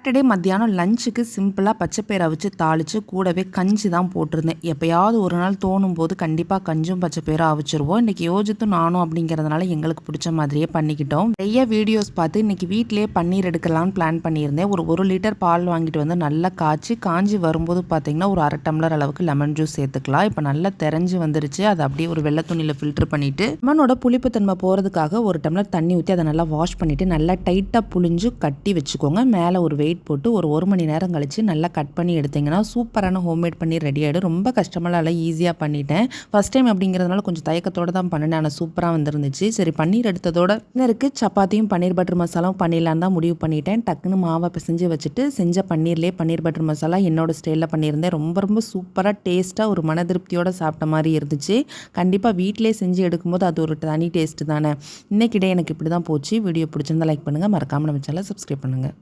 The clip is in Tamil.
சாட்டர்டே மத்தியானம் லஞ்சுக்கு சிம்பிளாக பச்சைப்பயிரை வச்சு தாளித்து கூடவே கஞ்சி தான் போட்டிருந்தேன். எப்போயாவது ஒரு நாள் தோணும் போது கண்டிப்பாக கஞ்சும் பச்சைப்பயிரும் அவிச்சிருவோம். இன்றைக்கி யோசித்தும் நானும் அப்படிங்கிறதுனால எங்களுக்கு பிடிச்ச மாதிரியே பண்ணிக்கிட்டோம். நிறைய வீடியோஸ் பார்த்து இன்றைக்கி வீட்டிலேயே பன்னீர் எடுக்கலாம்னு பிளான் பண்ணியிருந்தேன். ஒரு லிட்டர் பால் வாங்கிட்டு வந்து நல்லா காஞ்சி வரும்போது பார்த்திங்கன்னா ஒரு 1/2 டம்ளர் அளவுக்கு லெமன் ஜூஸ் சேர்த்துக்கலாம். இப்போ நல்லா தெரிஞ்சு வந்துருச்சு. அதை அப்படியே ஒரு வெள்ளை துணியில் ஃபில்டர் பண்ணிவிட்டு லெமனோட புளிப்புத்தன்மை போகிறதுக்காக 1 டம்ளர் தண்ணி ஊற்றி அதை நல்லா வாஷ் பண்ணிவிட்டு நல்லா டைட்டாக புளிஞ்சு கட்டி வச்சுக்கோங்க. மேலே ஒரு வெயிட் போட்டு ஒரு மணி நேரம் கழித்து நல்லா கட் பண்ணி எடுத்திங்கன்னா சூப்பரான ஹோம்மேட் பன்னீர் ரெடி ஆகிடும். ரொம்ப கஷ்டமெல்லாம் இல்லை, ஈஸியாக பண்ணிட்டேன். ஃபஸ்ட் டைம் அப்படிங்கிறதுனால கொஞ்சம் தயக்கத்தோடு தான் பண்ணினேன். ஆனால் சூப்பராக வந்துருந்துச்சு. சரி, பன்னீர் எடுத்ததோட இன்னருக்கு சப்பாத்தியும் பன்னீர் பட்டர் மசாலாவும் பண்ணிடலான்னு தான் முடிவு பண்ணிட்டேன். டக்குன்னு மாவை பிசைஞ்சு வச்சுட்டு செஞ்ச பன்னீர்லேயே பன்னீர் பட்டர் மசாலா என்னோட ஸ்டைலில் பண்ணியிருந்தேன். ரொம்ப சூப்பராக டேஸ்ட்டாக ஒரு மன திருப்தியோடு சாப்பிட்ட மாதிரி இருந்துச்சு. கண்டிப்பாக வீட்டிலே செஞ்சு எடுக்கும்போது அது ஒரு தனி டேஸ்ட்டு தானே. இன்றைக்கிட்டே எனக்கு இப்படி தான் போச்சு. வீடியோ பிடிச்சிருந்தா லைக் பண்ணுங்கள், மறக்காமல் நம்ம சேனலை சப்ஸ்கிரைப் பண்ணுங்கள்.